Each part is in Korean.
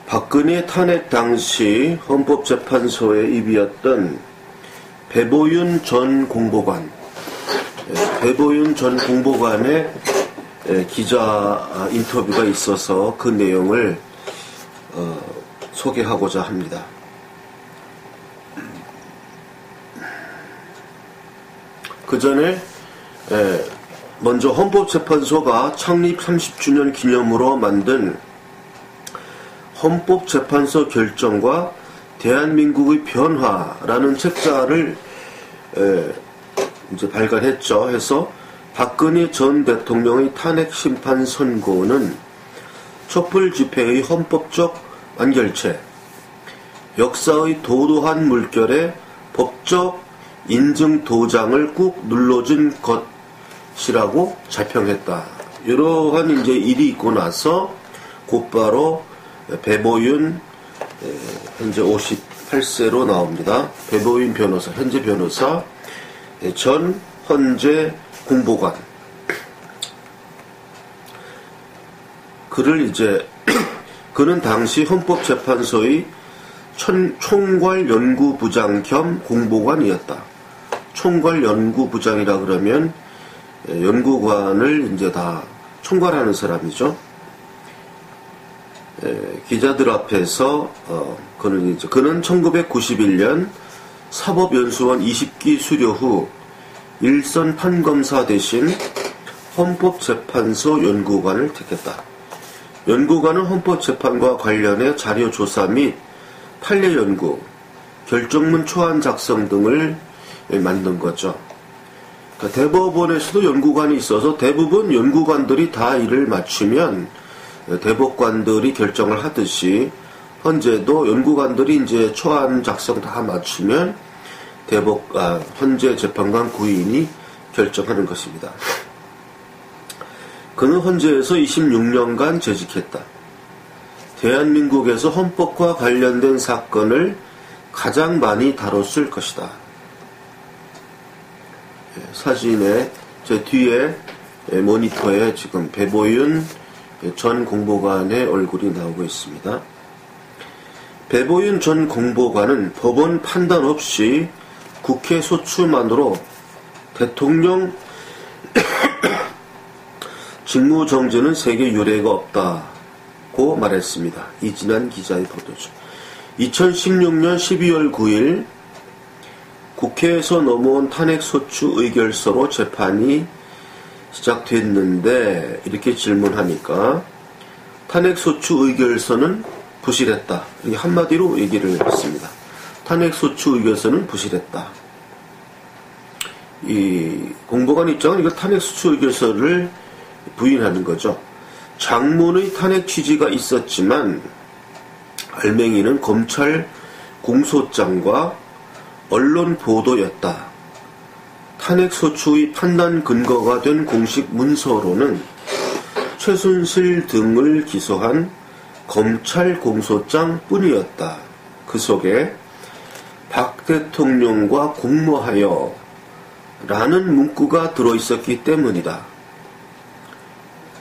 박근혜 탄핵 당시 헌법재판소의 입이었던 배보윤 전 공보관, 배보윤 전 공보관의 기자 인터뷰가 있어서 그 내용을 소개하고자 합니다. 그 전에 먼저 헌법재판소가 창립 30주년 기념으로 만든 헌법재판소 결정과 대한민국의 변화라는 책자를 이제 발간했죠. 해서 박근혜 전 대통령의 탄핵 심판 선고는 촛불 집회의 헌법적 완결체, 역사의 도도한 물결에 법적 인증 도장을 꾹 눌러준 것이라고 자평했다. 이러한 이제 일이 있고 나서 곧바로 배보윤, 현재 58세로 나옵니다. 배보윤 변호사, 현재 변호사, 전 헌재 공보관. 그를 이제, 그는 당시 헌법재판소의 총괄연구부장 겸 공보관이었다. 총괄연구부장이라 그러면 연구관을 이제 다 총괄하는 사람이죠. 기자들 앞에서 그는 1991년 사법연수원 20기 수료 후 일선 판검사 대신 헌법재판소 연구관을 택했다. 연구관은 헌법재판과 관련해 자료조사 및 판례연구, 결정문 초안 작성 등을 만든 거죠. 그러니까 대법원에서도 연구관이 있어서 대부분 연구관들이 다 일을 마치면 대법관들이 결정을 하듯이 헌재도 연구관들이 이제 초안 작성 다 마치면 헌재 재판관 구인이 결정하는 것입니다. 그는 헌재에서 26년간 재직했다. 대한민국에서 헌법과 관련된 사건을 가장 많이 다뤘을 것이다. 사진에 제 뒤에 모니터에 지금 배보윤 전 공보관의 얼굴이 나오고 있습니다. 배보윤 전 공보관은 법원 판단 없이 국회 소추만으로 대통령 직무정지는 세계 유례가 없다고 말했습니다. 이진한 기자의 보도죠. 2016년 12월 9일 국회에서 넘어온 탄핵소추 의결서로 재판이 시작됐는데 이렇게 질문하니까 탄핵소추 의결서는 부실했다. 이게 한마디로 얘기를 했습니다. 탄핵소추 의결서는 부실했다. 이 공보관 입장은 이거 탄핵소추 의결서를 부인하는 거죠. 장문의 탄핵 취지가 있었지만 알맹이는 검찰 공소장과 언론 보도였다. 탄핵소추의 판단 근거가 된 공식 문서로는 최순실 등을 기소한 검찰 공소장 뿐이었다. 그 속에 박 대통령과 공모하여 라는 문구가 들어있었기 때문이다.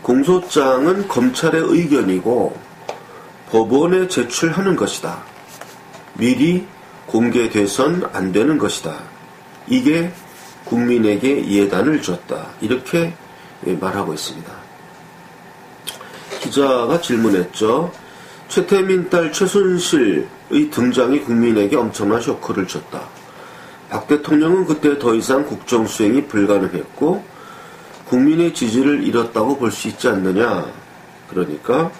공소장은 검찰의 의견이고 법원에 제출하는 것이다. 미리 공개돼선 안 되는 것이다. 이게 국민에게 예단을 줬다. 이렇게 말하고 있습니다. 기자가 질문했죠. 최태민 딸 최순실의 등장이 국민에게 엄청난 쇼크를 줬다. 박 대통령은 그때 더 이상 국정수행이 불가능했고 국민의 지지를 잃었다고 볼 수 있지 않느냐. 그러니까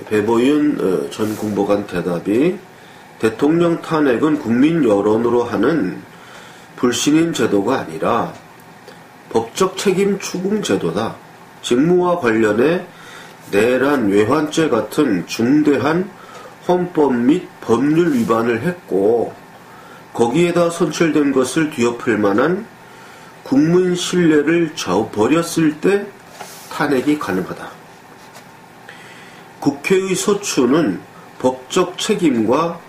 배보윤 전 공보관 대답이 대통령 탄핵은 국민 여론으로 하는 불신임 제도가 아니라 법적 책임 추궁 제도다. 직무와 관련해 내란, 외환죄 같은 중대한 헌법 및 법률 위반을 했고 거기에다 선출된 것을 뒤엎을 만한 국민 신뢰를 저버렸을 때 탄핵이 가능하다. 국회의 소추는 법적 책임과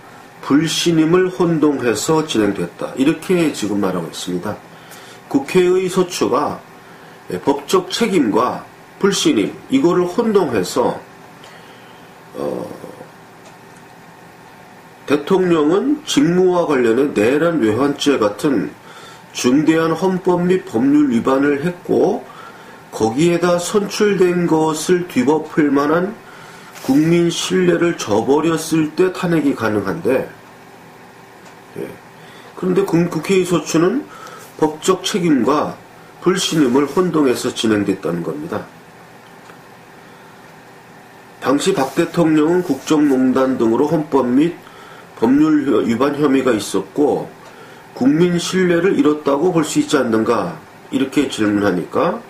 불신임을 혼동해서 진행됐다. 이렇게 지금 말하고 있습니다. 국회의 소추가 법적 책임과 불신임 이거를 혼동해서 대통령은 직무와 관련해 내란 외환죄 같은 중대한 헌법 및 법률 위반을 했고 거기에다 선출된 것을 뒤엎을 만한 국민 신뢰를 저버렸을 때 탄핵이 가능한데, 그런데 국회의 소추는 법적 책임과 불신임을 혼동해서 진행됐다는 겁니다. 당시 박 대통령은 국정농단 등으로 헌법 및 법률 위반 혐의가 있었고 국민 신뢰를 잃었다고 볼 수 있지 않는가, 이렇게 질문하니까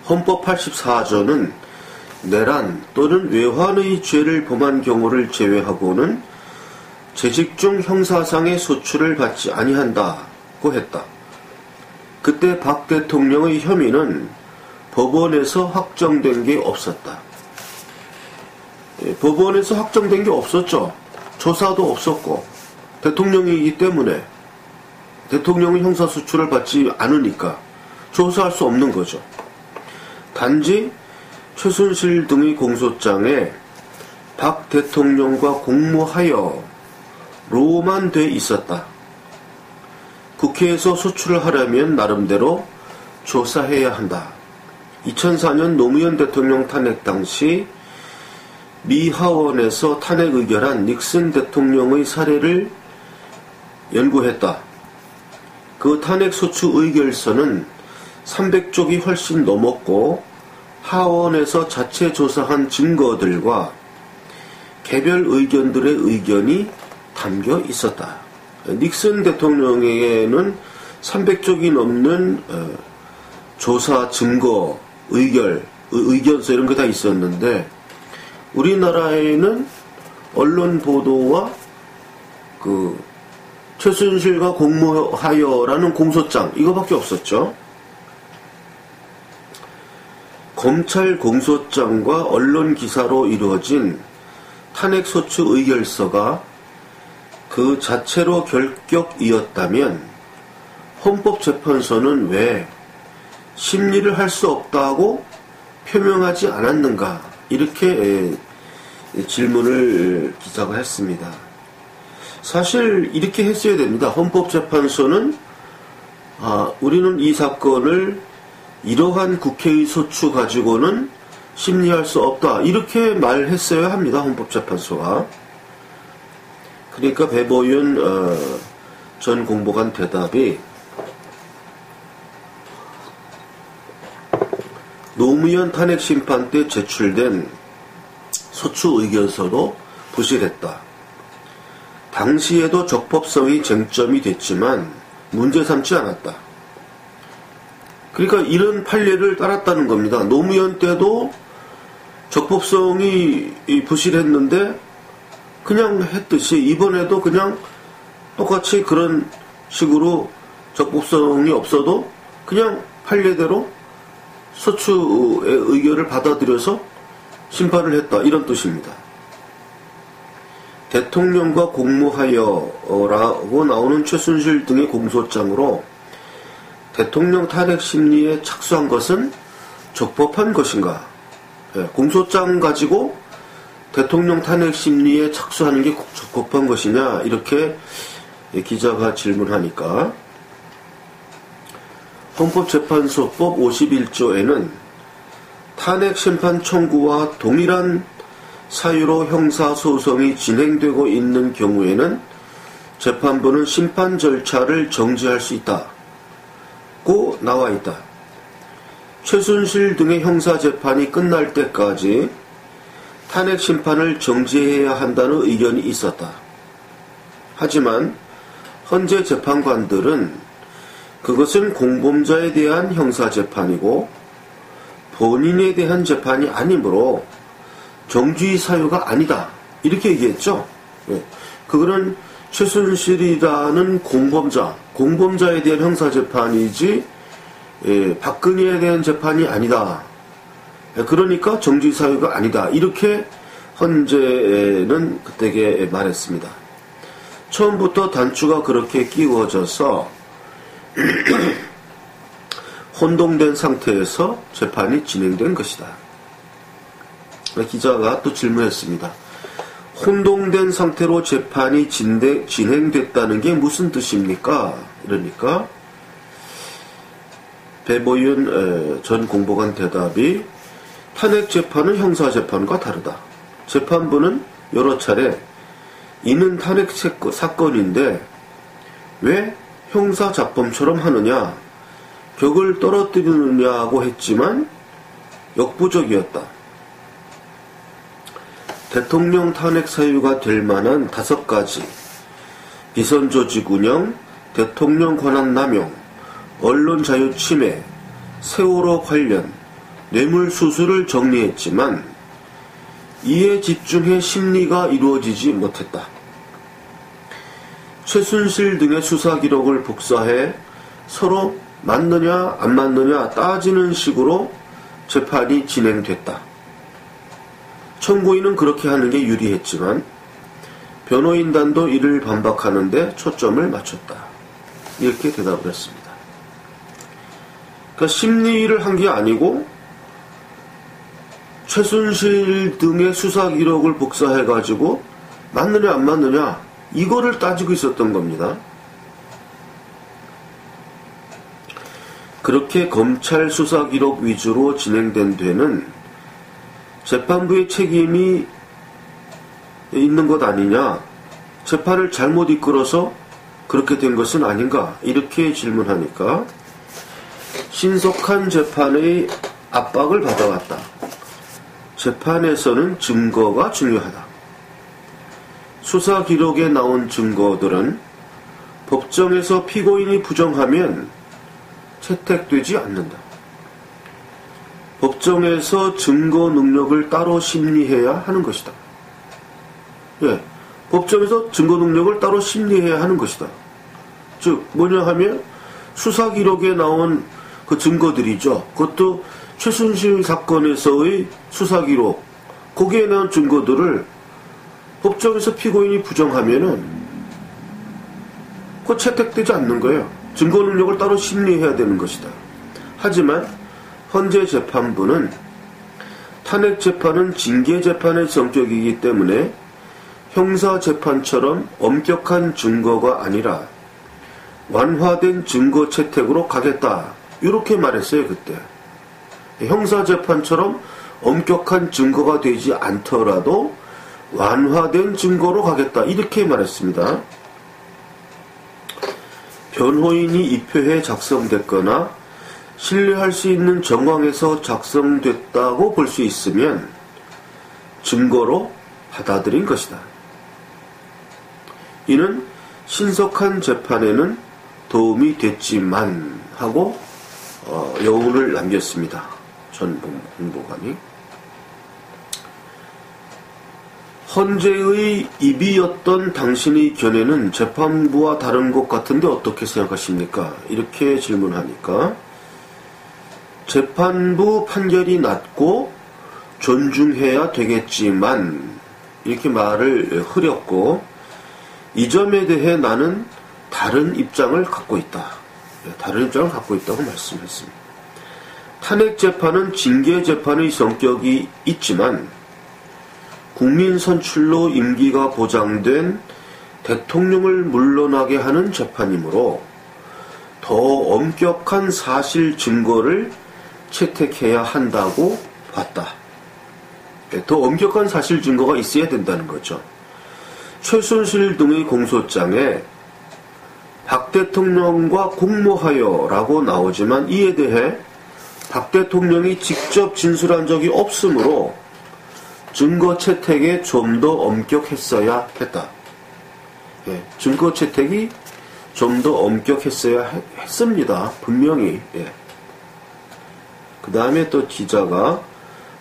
헌법 84조는 내란 또는 외환의 죄를 범한 경우를 제외하고는 재직 중 형사상의 소추를 받지 아니한다고 했다. 그때 박 대통령의 혐의는 법원에서 확정된 게 없었다. 법원에서 확정된 게 없었죠. 조사도 없었고 대통령이기 때문에 대통령은 형사소추를 받지 않으니까 조사할 수 없는 거죠. 단지 최순실 등의 공소장에 박 대통령과 공모하여로만 돼 있었다. 국회에서 소추를 하려면 나름대로 조사해야 한다. 2004년 노무현 대통령 탄핵 당시 미 하원에서 탄핵 의결한 닉슨 대통령의 사례를 연구했다. 그 탄핵 소추 의결서는 300쪽이 훨씬 넘었고 하원에서 자체 조사한 증거들과 개별 의견들의 의견이 담겨 있었다. 닉슨 대통령에게는 300쪽이 넘는 조사, 증거, 의견서 이런 게 다 있었는데 우리나라에는 언론 보도와 그 최순실과 공모하여라는 공소장 이거밖에 없었죠. 검찰 공소장과 언론 기사로 이루어진 탄핵소추 의결서가 그 자체로 결격이었다면 헌법재판소는 왜 심리를 할 수 없다고 표명하지 않았는가, 이렇게 질문을 기자가 했습니다. 사실 이렇게 했어야 됩니다. 헌법재판소는 우리는 이 사건을 이러한 국회의 소추 가지고는 심리할 수 없다, 이렇게 말했어야 합니다. 헌법재판소가. 그러니까 배보윤 전 공보관 대답이 노무현 탄핵 심판 때 제출된 소추 의견서로 부실했다. 당시에도 적법성이 쟁점이 됐지만 문제 삼지 않았다. 그러니까 이런 판례를 따랐다는 겁니다. 노무현 때도 적법성이 부실했는데 그냥 했듯이 이번에도 그냥 똑같이 그런 식으로 적법성이 없어도 그냥 판례대로 소추의 의견을 받아들여서 심판을 했다, 이런 뜻입니다. 대통령과 공모하여라고 나오는 최순실 등의 공소장으로 대통령 탄핵 심리에 착수한 것은 적법한 것인가? 공소장 가지고 대통령 탄핵 심리에 착수하는 게 적법한 것이냐, 이렇게 기자가 질문하니까 헌법재판소법 51조에는 탄핵 심판 청구와 동일한 사유로 형사소송이 진행되고 있는 경우에는 재판부는 심판 절차를 정지할 수 있다고 나와 있다. 최순실 등의 형사재판이 끝날 때까지 탄핵 심판을 정지해야 한다는 의견이 있었다. 하지만 현재 재판관들은 그것은 공범자에 대한 형사재판이고 본인에 대한 재판이 아니므로 정주의 사유가 아니다, 이렇게 얘기했죠. 그거는 최순실이라는 공범자에 대한 형사재판이지 박근혜에 대한 재판이 아니다. 그러니까 정주의 사유가 아니다, 이렇게 헌재는 그때게 말했습니다. 처음부터 단추가 그렇게 끼워져서 혼동된 상태에서 재판이 진행된 것이다. 기자가 또 질문했습니다. 혼동된 상태로 재판이 진행됐다는 게 무슨 뜻입니까? 이러니까 배보윤 전 공보관 대답이 탄핵 재판은 형사 재판과 다르다. 재판부는 여러 차례 이는 탄핵 사건인데 왜 형사자범처럼 하느냐, 격을 떨어뜨리느냐고 했지만 역부족이었다. 대통령 탄핵 사유가 될 만한 5가지, 비선조직 운영, 대통령 권한 남용, 언론 자유 침해, 세월호 관련, 뇌물수수를 정리했지만 이에 집중해 심리가 이루어지지 못했다. 최순실 등의 수사 기록을 복사해 서로 맞느냐 안 맞느냐 따지는 식으로 재판이 진행됐다. 청구인은 그렇게 하는 게 유리했지만 변호인단도 이를 반박하는데 초점을 맞췄다. 이렇게 대답을 했습니다. 그러니까 심리를 한 게 아니고 최순실 등의 수사 기록을 복사해가지고 맞느냐 안 맞느냐 이거를 따지고 있었던 겁니다. 그렇게 검찰 수사 기록 위주로 진행된 데는 재판부의 책임이 있는 것 아니냐, 재판을 잘못 이끌어서 그렇게 된 것은 아닌가, 이렇게 질문하니까 신속한 재판의 압박을 받아왔다. 재판에서는 증거가 중요하다. 수사 기록에 나온 증거들은 법정에서 피고인이 부정하면 채택되지 않는다. 법정에서 증거 능력을 따로 심리해야 하는 것이다. 예, 법정에서 증거 능력을 따로 심리해야 하는 것이다. 즉 뭐냐 하면 수사 기록에 나온 그 증거들이죠. 그것도 최순실 사건에서의 수사 기록, 거기에 나온 증거들을 법정에서 피고인이 부정하면은 그거 채택되지 않는 거예요. 증거 능력을 따로 심리해야 되는 것이다. 하지만 헌재 재판부는 탄핵 재판은 징계 재판의 성격이기 때문에 형사 재판처럼 엄격한 증거가 아니라 완화된 증거 채택으로 가겠다. 이렇게 말했어요, 그때. 형사 재판처럼 엄격한 증거가 되지 않더라도 완화된 증거로 가겠다. 이렇게 말했습니다. 변호인이 입회해 작성됐거나 신뢰할 수 있는 정황에서 작성됐다고 볼 수 있으면 증거로 받아들인 것이다. 이는 신속한 재판에는 도움이 됐지만 하고 여운을 남겼습니다. 전 공보관이. 헌재의 입이었던 당신의 견해는 재판부와 다른 것 같은데 어떻게 생각하십니까? 이렇게 질문하니까 재판부 판결이 났고 존중해야 되겠지만 이렇게 말을 흐렸고 이 점에 대해 나는 다른 입장을 갖고 있다. 다른 입장을 갖고 있다고 말씀했습니다. 탄핵 재판은 징계 재판의 성격이 있지만 국민 선출로 임기가 보장된 대통령을 물러나게 하는 재판이므로 더 엄격한 사실 증거를 채택해야 한다고 봤다. 더 엄격한 사실 증거가 있어야 된다는 거죠. 최순실 등의 공소장에 박 대통령과 공모하여라고 나오지만 이에 대해 박 대통령이 직접 진술한 적이 없으므로 증거 채택에 좀 더 엄격했어야 했다. 예, 증거 채택이 좀 더 엄격했어야 했습니다. 분명히. 예. 그 다음에 또 기자가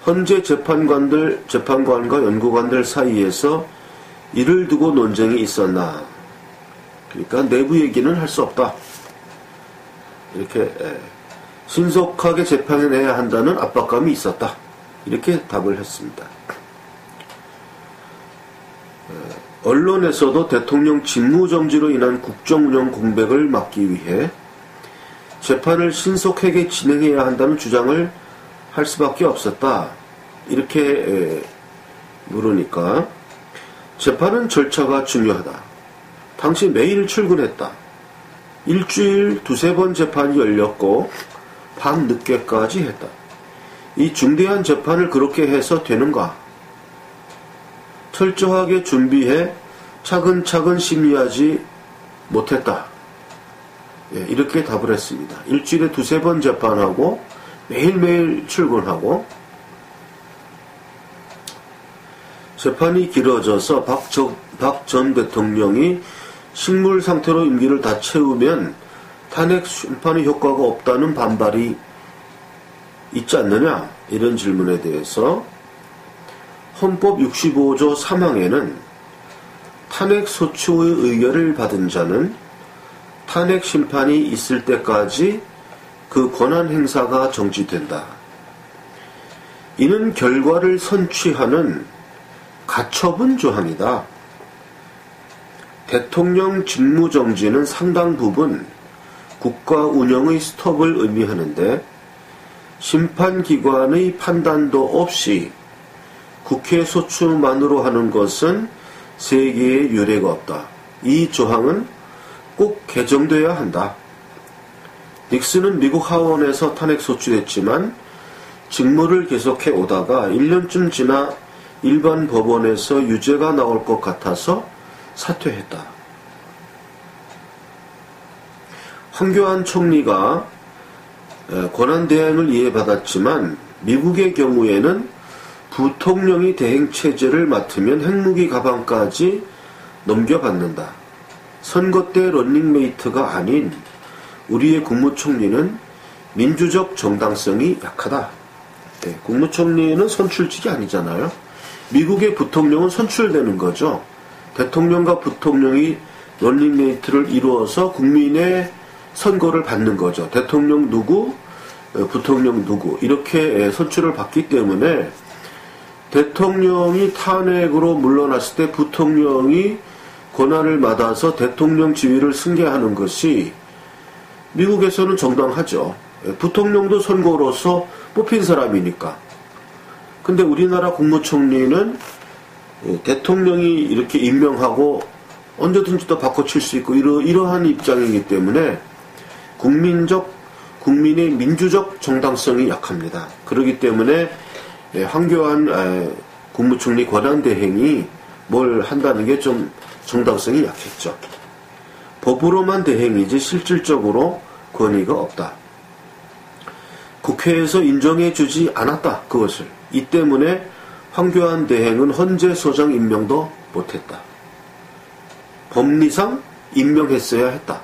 헌재 재판관과 연구관들 사이에서 이를 두고 논쟁이 있었나. 그러니까 내부 얘기는 할 수 없다. 이렇게 신속하게 재판해내야 한다는 압박감이 있었다. 이렇게 답을 했습니다. 언론에서도 대통령 직무정지로 인한 국정운영 공백을 막기 위해 재판을 신속하게 진행해야 한다는 주장을 할 수밖에 없었다. 이렇게 물으니까 재판은 절차가 중요하다. 당시 매일 출근했다. 일주일 두세 번 재판이 열렸고 밤 늦게까지 했다. 이 중대한 재판을 그렇게 해서 되는가? 철저하게 준비해 차근차근 심리하지 못했다. 이렇게 답을 했습니다. 일주일에 두세 번 재판하고 매일매일 출근하고 재판이 길어져서 박 전 대통령이 식물 상태로 임기를 다 채우면 탄핵 심판의 효과가 없다는 반발이 있지 않느냐? 이런 질문에 대해서 헌법 65조 3항에는 탄핵 소추의 의결을 받은 자는 탄핵 심판이 있을 때까지 그 권한 행사가 정지된다. 이는 결과를 선취하는 가처분 조항이다. 대통령 직무정지는 상당 부분 국가 운영의 스톱을 의미하는데 심판기관의 판단도 없이 국회 소추만으로 하는 것은 세계에 유례가 없다. 이 조항은 꼭 개정돼야 한다. 닉슨은 미국 하원에서 탄핵 소추됐지만 직무를 계속해 오다가 1년쯤 지나 일반 법원에서 유죄가 나올 것 같아서 사퇴했다. 황교안 총리가 권한대행을 이해받았지만 미국의 경우에는 부통령이 대행체제를 맡으면 핵무기 가방까지 넘겨받는다. 선거 때 런닝메이트가 아닌 우리의 국무총리는 민주적 정당성이 약하다. 국무총리는 선출직이 아니잖아요. 미국의 부통령은 선출되는 거죠. 대통령과 부통령이 런닝메이트를 이루어서 국민의 선거를 받는 거죠. 대통령 누구, 부통령 누구 이렇게 선출을 받기 때문에 대통령이 탄핵으로 물러났을 때 부통령이 권한을 받아서 대통령 지위를 승계하는 것이 미국에서는 정당하죠. 부통령도 선거로서 뽑힌 사람이니까. 근데 우리나라 국무총리는 대통령이 이렇게 임명하고 언제든지 또 바꿔칠 수 있고 이러한 입장이기 때문에 국민의 민주적 정당성이 약합니다. 그렇기 때문에 황교안 국무총리 권한대행이 뭘 한다는 게 좀 정당성이 약했죠. 법으로만 대행이지 실질적으로 권위가 없다. 국회에서 인정해주지 않았다. 그것을. 이 때문에 황교안 대행은 헌재 소장 임명도 못했다. 법리상 임명했어야 했다.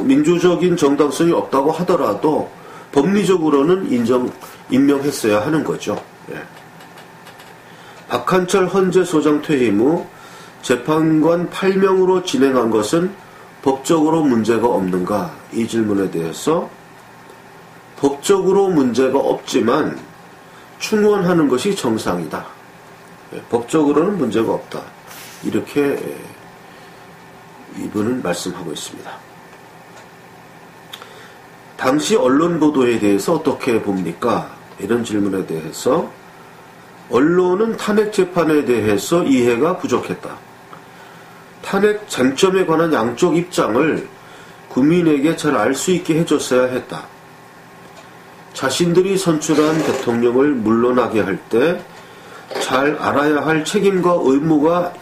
민주적인 정당성이 없다고 하더라도 법리적으로는 임명했어야 하는 거죠. 박한철 헌재 소장 퇴임 후 재판관 8명으로 진행한 것은 법적으로 문제가 없는가? 이 질문에 대해서 법적으로 문제가 없지만 충원하는 것이 정상이다. 법적으로는 문제가 없다. 이렇게 이분은 말씀하고 있습니다. 당시 언론 보도에 대해서 어떻게 봅니까? 이런 질문에 대해서 언론은 탄핵 재판에 대해서 이해가 부족했다. 탄핵 쟁점에 관한 양쪽 입장을 국민에게 잘 알 수 있게 해줬어야 했다. 자신들이 선출한 대통령을 물러나게 할 때 잘 알아야 할 책임과 의무가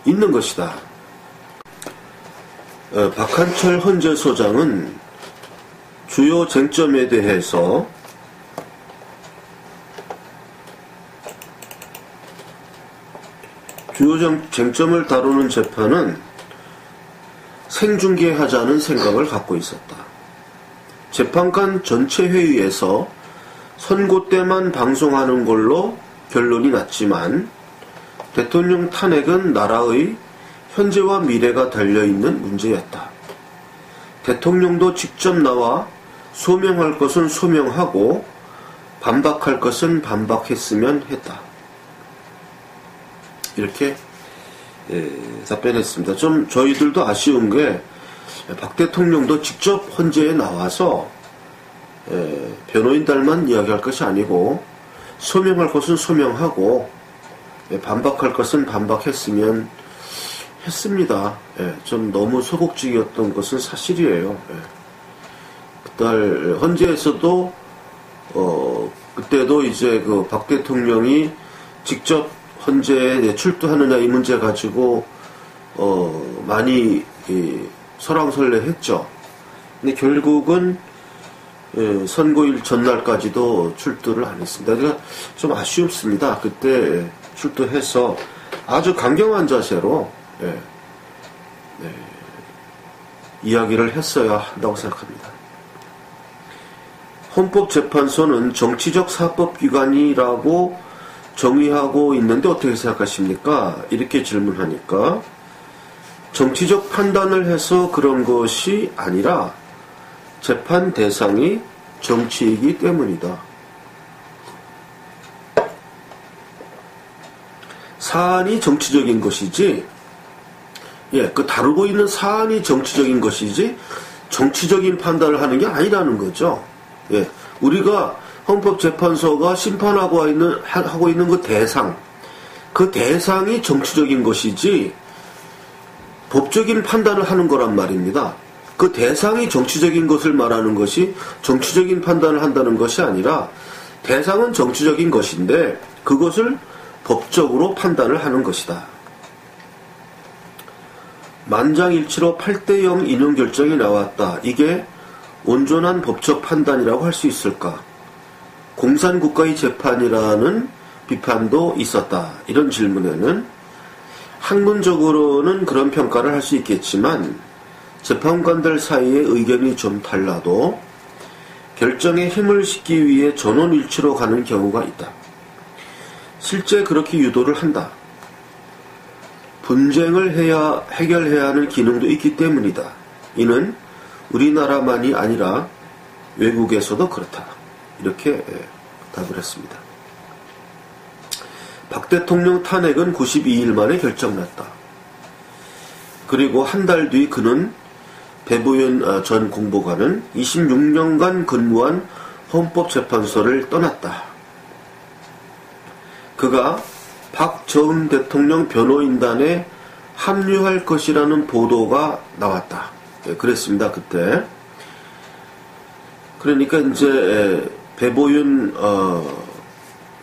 있는 것이다. 박한철 헌재 소장은 주요 쟁점에 대해서 주요 쟁점을 다루는 재판은 생중계하자는 생각을 갖고 있었다. 재판관 전체 회의에서 선고 때만 방송하는 걸로 결론이 났지만 대통령 탄핵은 나라의 현재와 미래가 달려있는 문제였다. 대통령도 직접 나와 소명할 것은 소명하고 반박할 것은 반박했으면 했다. 이렇게 답변했습니다. 좀 저희들도 아쉬운 게 박 대통령도 직접 헌재에 나와서 변호인들만 이야기할 것이 아니고 소명할 것은 소명하고, 반박할 것은 반박했으면 했습니다. 좀 너무 소극적이었던 것은 사실이에요. 그달 헌재에서도 그때도 이제 그 박 대통령이 직접 헌재에 출두하느냐 이 문제 가지고 많이 설왕설래했죠. 근데 결국은 선고일 전날까지도 출두를 안 했습니다. 그러니까 좀 아쉽습니다. 그때 출두해서 아주 강경한 자세로 이야기를 했어야 한다고 생각합니다. 헌법재판소는 정치적 사법기관이라고 정의하고 있는데 어떻게 생각하십니까? 이렇게 질문하니까 정치적 판단을 해서 그런 것이 아니라 재판 대상이 정치이기 때문이다. 사안이 정치적인 것이지, 그 다루고 있는 사안이 정치적인 것이지 정치적인 판단을 하는 게 아니라는 거죠. 우리가 헌법재판소가 심판하고 있는 그 대상이 정치적인 것이지 법적인 판단을 하는 거란 말입니다. 그 대상이 정치적인 것을 말하는 것이 정치적인 판단을 한다는 것이 아니라 대상은 정치적인 것인데 그것을 법적으로 판단을 하는 것이다. 만장일치로 8대0 인용 결정이 나왔다. 이게 온전한 법적 판단이라고 할 수 있을까? 공산국가의 재판이라는 비판도 있었다. 이런 질문에는 학문적으로는 그런 평가를 할 수 있겠지만 재판관들 사이의 의견이 좀 달라도 결정에 힘을 싣기 위해 전원일치로 가는 경우가 있다. 실제 그렇게 유도를 한다. 분쟁을 해결해야 하는 기능도 있기 때문이다. 이는 우리나라만이 아니라 외국에서도 그렇다. 이렇게 답을 했습니다. 박 대통령 탄핵은 92일 만에 결정났다. 그리고 한 달 뒤 그는 배보윤 전 공보관은 26년간 근무한 헌법재판소를 떠났다. 그가 박 전 대통령 변호인단에 합류할 것이라는 보도가 나왔다. 그랬습니다. 그때. 그러니까 이제 배보윤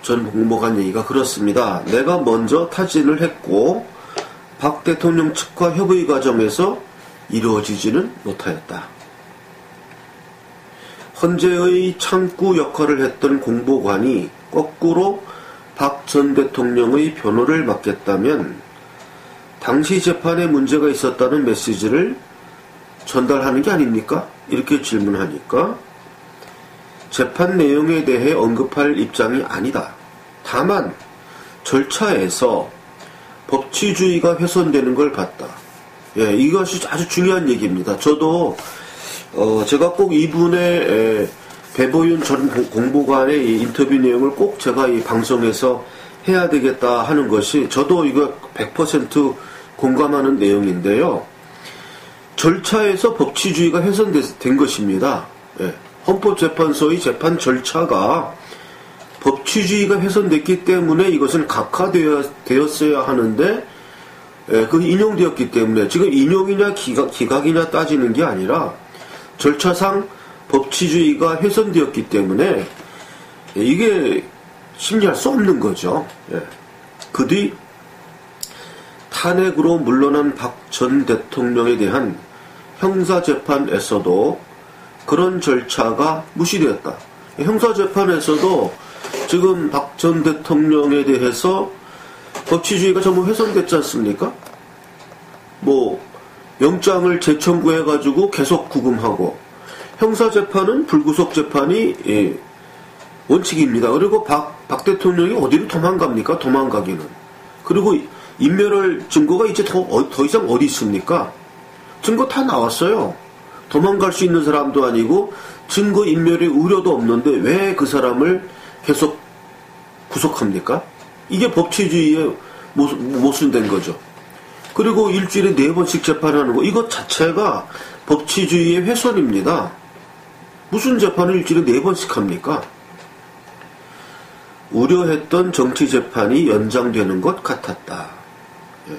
전 공보관 얘기가 그렇습니다. 내가 먼저 타진을 했고 박 대통령 측과 협의 과정에서 이루어지지는 못하였다. 헌재의 창구 역할을 했던 공보관이 거꾸로 박 전 대통령의 변호를 맡겠다면 당시 재판에 문제가 있었다는 메시지를 전달하는 게 아닙니까? 이렇게 질문하니까 재판 내용에 대해 언급할 입장이 아니다. 다만 절차에서 법치주의가 훼손되는 걸 봤다. 이것이 아주 중요한 얘기입니다. 저도 제가 꼭 이분의 배보윤 전 공보관의 이 인터뷰 내용을 꼭 제가 이 방송에서 해야 되겠다 하는 것이 저도 이거 100% 공감하는 내용인데요. 절차에서 법치주의가 훼손된 것입니다. 헌법재판소의 재판 절차가 법치주의가 훼손됐기 때문에 이것은 각하되었어야 하는데 그 인용되었기 때문에 지금 인용이냐 기각이냐 따지는 게 아니라 절차상 법치주의가 훼손되었기 때문에 이게 심리할 수 없는 거죠. 그 뒤 탄핵으로 물러난 박 전 대통령에 대한 형사재판에서도 그런 절차가 무시되었다. 형사재판에서도 지금 박 전 대통령에 대해서 법치주의가 전부 훼손됐지 않습니까? 영장을 재청구해가지고 계속 구금하고, 형사재판은 불구속 재판이 원칙입니다. 그리고 박 대통령이 어디로 도망갑니까? 도망가기는. 그리고 인멸할 증거가 이제 더 이상 어디 있습니까? 증거 다 나왔어요. 도망갈 수 있는 사람도 아니고 증거 인멸의 우려도 없는데 왜 그 사람을 계속 구속합니까? 이게 법치주의에 모순된 거죠. 그리고 일주일에 4번씩 재판하는 거, 이것 자체가 법치주의의 훼손입니다. 무슨 재판을 일주일에 4번씩 합니까? 우려했던 정치 재판이 연장되는 것 같았다. 예.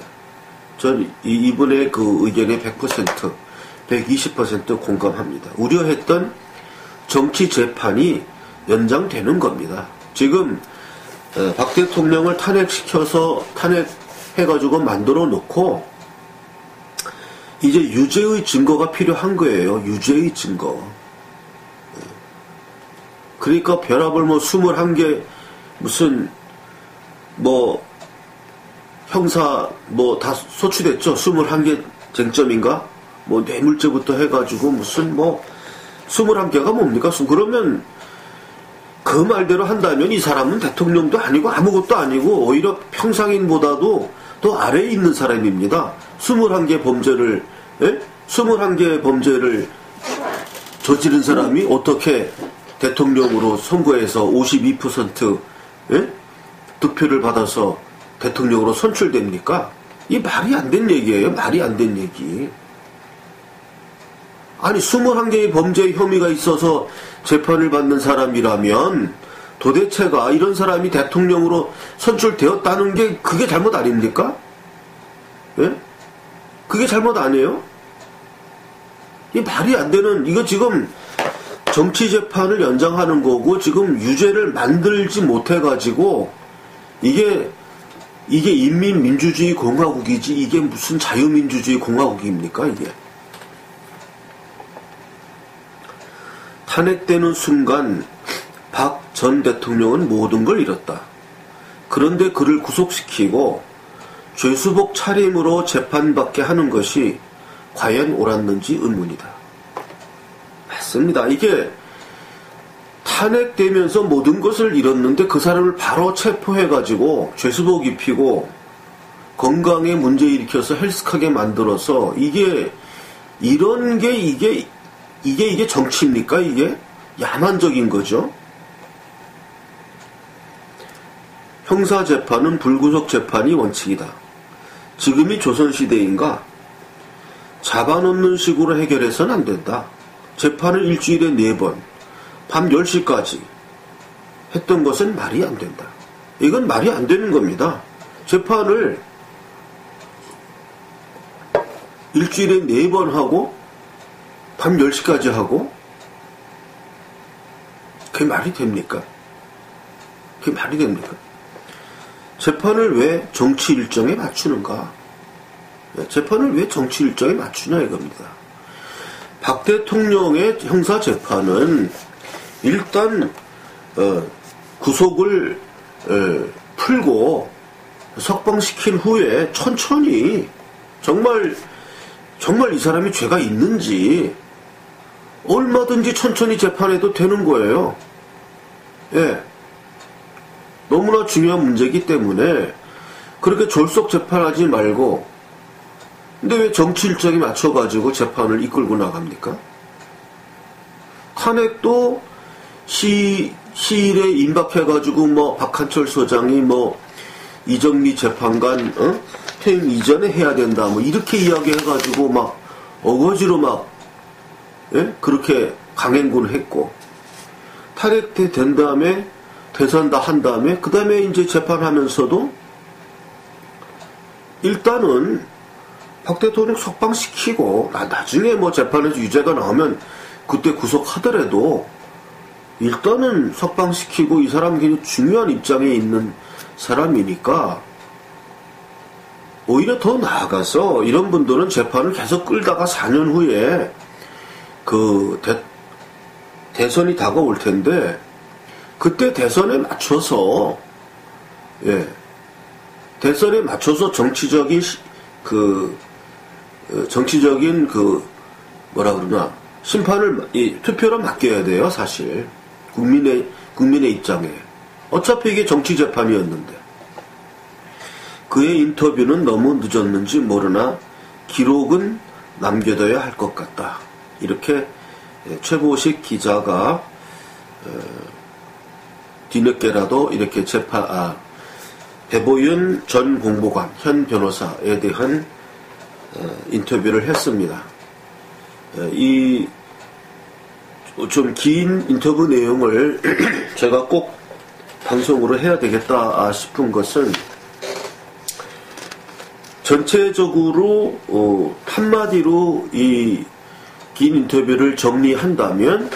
전 이분의 그 의견에 100%, 120% 공감합니다. 우려했던 정치 재판이 연장되는 겁니다. 지금 박 대통령을 탄핵해가지고 만들어 놓고 이제 유죄의 증거가 필요한 거예요. 유죄의 증거. 그러니까 별합을 21개 무슨 형사 다 소추됐죠. 21개 쟁점인가? 뇌물죄부터 해가지고 무슨 21개가 뭡니까? 그러면 그 말대로 한다면 이 사람은 대통령도 아니고 아무것도 아니고 오히려 평상인보다도 더 아래에 있는 사람입니다. 21개 범죄를 저지른 사람이 어떻게 대통령으로 선거에서 52% 득표를 받아서 대통령으로 선출됩니까? 이 말이 안 된 얘기예요. 말이 안 된 얘기. 아니 21개의 범죄 혐의가 있어서 재판을 받는 사람이라면 도대체가 이런 사람이 대통령으로 선출되었다는 게 그게 잘못 아닙니까? 예? 그게 잘못 아니에요? 이 말이 안 되는, 이거 지금 정치 재판을 연장하는 거고 지금 유죄를 만들지 못해가지고 이게 인민민주주의 공화국이지 이게 무슨 자유민주주의 공화국입니까 이게. 탄핵되는 순간 박 전 대통령은 모든 걸 잃었다. 그런데 그를 구속시키고 죄수복 차림으로 재판받게 하는 것이 과연 옳았는지 의문이다. 맞습니다. 이게 탄핵되면서 모든 것을 잃었는데 그 사람을 바로 체포해가지고 죄수복 입히고 건강에 문제 일으켜서 헬스하게 만들어서 이런 게 이게 정치입니까? 이게 야만적인 거죠. 형사재판은 불구속 재판이 원칙이다. 지금이 조선시대인가? 잡아놓는 식으로 해결해서는 안 된다. 재판을 일주일에 4번, 밤 10시까지 했던 것은 말이 안 된다. 이건 말이 안 되는 겁니다. 재판을 일주일에 4번 하고 밤 10시까지 하고 그게 말이 됩니까? 그게 말이 됩니까? 재판을 왜 정치 일정에 맞추는가? 재판을 왜 정치 일정에 맞추냐 이겁니다. 박 대통령의 형사재판은 일단 구속을 풀고 석방시킨 후에 천천히 정말 이 사람이 죄가 있는지 얼마든지 천천히 재판해도 되는 거예요. 예. 너무나 중요한 문제이기 때문에 그렇게 졸속 재판하지 말고, 근데 왜 정치 일정에 맞춰가지고 재판을 이끌고 나갑니까? 탄핵도 시일에 임박해가지고 박한철 소장이 이정미 재판관 퇴임 이전에 해야 된다 이렇게 이야기해가지고 어거지로 그렇게 강행군을 했고, 탄핵 된 다음에 대선 다 한 다음에 그 다음에 이제 재판하면서도 일단은 박 대통령 석방시키고 나중에 재판에서 유죄가 나오면 그때 구속하더라도 일단은 석방시키고, 이 사람 굉장히 중요한 입장에 있는 사람이니까 오히려 더 나아가서 이런 분들은 재판을 계속 끌다가 4년 후에 대선이 다가올 텐데 그때 대선에 맞춰서 정치적인 투표를 맡겨야 돼요. 사실 국민의 입장에 어차피 이게 정치 재판이었는데 그의 인터뷰는 너무 늦었는지 모르나 기록은 남겨둬야 할 것 같다. 이렇게 최보식 기자가 뒤늦게라도 이렇게 배보윤 전 공보관 현 변호사에 대한 인터뷰를 했습니다. 이 좀 긴 인터뷰 내용을 제가 꼭 방송으로 해야 되겠다 싶은 것은 전체적으로 한마디로 이 긴 인터뷰를 정리한다면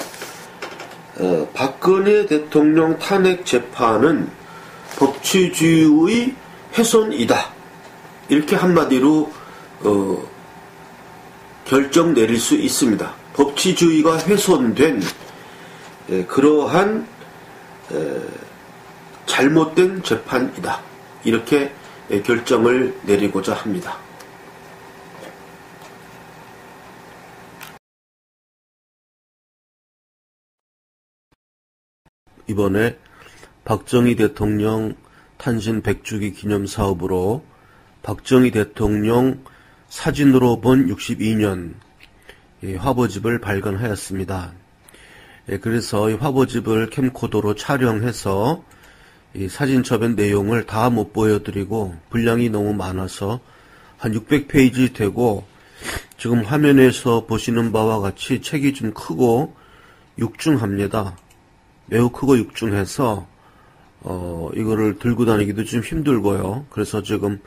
박근혜 대통령 탄핵 재판은 법치주의의 훼손이다. 이렇게 한마디로 결정 내릴 수 있습니다. 법치주의가 훼손된 그러한 잘못된 재판이다. 이렇게 결정을 내리고자 합니다. 이번에 박정희 대통령 탄신 100주기 기념 사업으로 박정희 대통령 사진으로 본 62년 화보집을 발간하였습니다. 그래서 이 화보집을 캠코더로 촬영해서 이 사진첩의 내용을 다 못 보여드리고 분량이 너무 많아서 한 600페이지 되고 지금 화면에서 보시는 바와 같이 책이 좀 크고 육중합니다. 매우 크고 육중해서 이거를 들고 다니기도 좀 힘들고요. 그래서 지금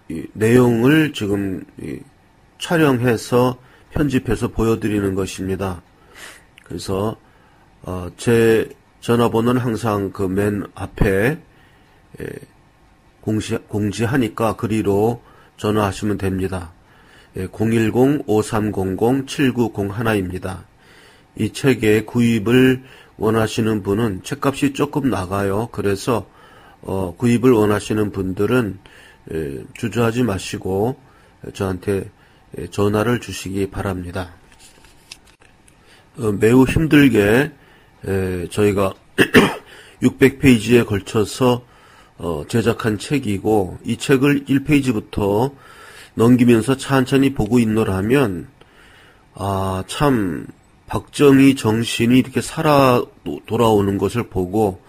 이 내용을 지금 촬영해서 편집해서 보여드리는 것입니다. 그래서 제 전화번호는 항상 그 맨 앞에 공지하니까 그리로 전화하시면 됩니다. 010-5300-7901입니다. 이 책의 구입을 원하시는 분은 책값이 조금 나가요. 그래서 구입을 원하시는 분들은 주저하지 마시고 저한테 전화를 주시기 바랍니다. 매우 힘들게 저희가 600페이지에 걸쳐서 제작한 책이고 이 책을 1페이지부터 넘기면서 천천히 보고 있노라면 참 박정희 정신이 이렇게 살아 돌아오는 것을 보고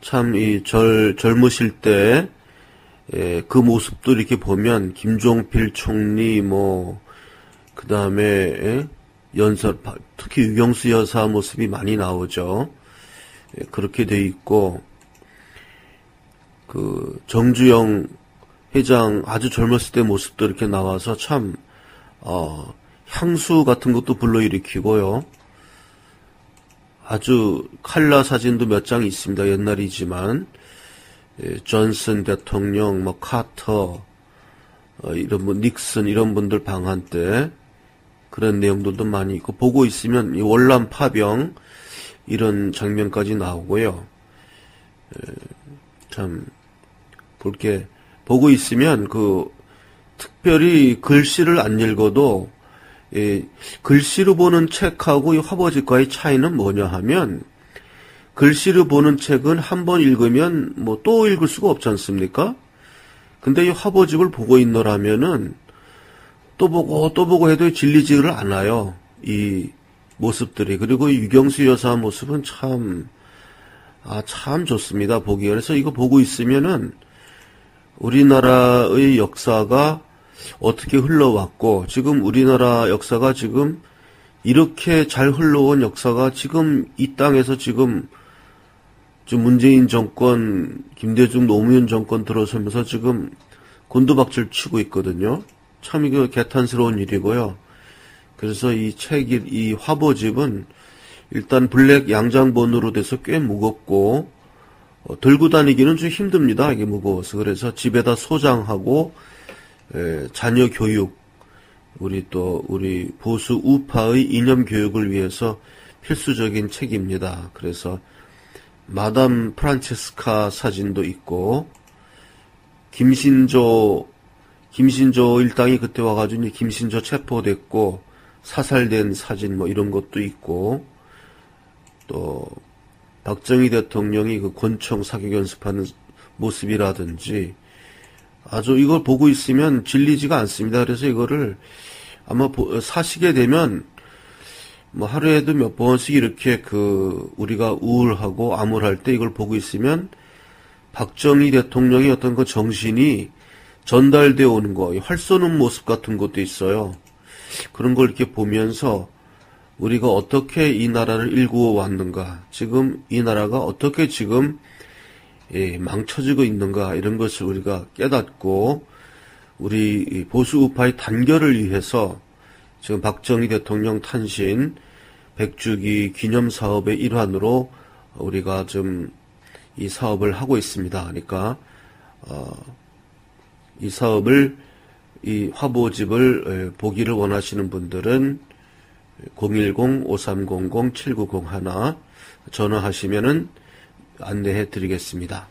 참 이 젊으실 때 그 모습도 이렇게 보면 김종필 총리 그 다음에 특히 유경수 여사 모습이 많이 나오죠. 그렇게 돼 있고 그 정주영 회장 아주 젊었을 때 모습도 이렇게 나와서 참 향수 같은 것도 불러일으키고요. 아주 칼라 사진도 몇 장 있습니다. 옛날이지만 존슨 대통령, 카터, 이런 닉슨 이런 분들 방한 때 그런 내용들도 많이 있고 보고 있으면 이 월남 파병 이런 장면까지 나오고요. 참 볼게 보고 있으면 특별히 글씨를 안 읽어도 글씨로 보는 책하고 이 화보집과의 차이는 뭐냐 하면 글씨로 보는 책은 한 번 읽으면 또 읽을 수가 없지 않습니까? 근데 이 화보집을 보고 있노라면은 또 보고 해도 질리지를 않아요. 이 모습들이. 그리고 이 유경수 여사 모습은 참 좋습니다. 보기. 그래서 이거 보고 있으면은 우리나라의 역사가 어떻게 흘러왔고 지금 우리나라 역사가 지금 이렇게 잘 흘러온 역사가 지금 이 땅에서 지금 문재인 정권, 김대중 노무현 정권 들어서면서 지금 곤두박질 치고 있거든요. 참 이거 개탄스러운 일이고요. 그래서 이 화보집은 일단 블랙 양장본으로 돼서 꽤 무겁고 들고 다니기는 좀 힘듭니다. 이게 무거워서. 그래서 집에다 소장하고 자녀 교육, 우리 보수 우파의 이념 교육을 위해서 필수적인 책입니다. 그래서 마담 프란체스카 사진도 있고 김신조 일당이 그때 와가지고 김신조 체포됐고 사살된 사진 이런 것도 있고 또 박정희 대통령이 그 권총 사격 연습하는 모습이라든지 아주 이걸 보고 있으면 질리지가 않습니다. 그래서 이거를 아마 사시게 되면 하루에도 몇 번씩 이렇게 우리가 우울하고 암울할 때 이걸 보고 있으면 박정희 대통령의 어떤 그 정신이 전달되어 오는 거, 활 쏘는 모습 같은 것도 있어요. 그런 걸 이렇게 보면서 우리가 어떻게 이 나라를 일구어 왔는가, 지금 이 나라가 어떻게 지금 망쳐지고 있는가, 이런 것을 우리가 깨닫고 우리 보수 우파의 단결을 위해서 지금 박정희 대통령 탄신 100주기 기념 사업의 일환으로 우리가 좀 이 사업을 하고 있습니다. 그러니까 이 사업을, 이 화보집을 보기를 원하시는 분들은 010-5300-7901 전화하시면은 안내해 드리겠습니다.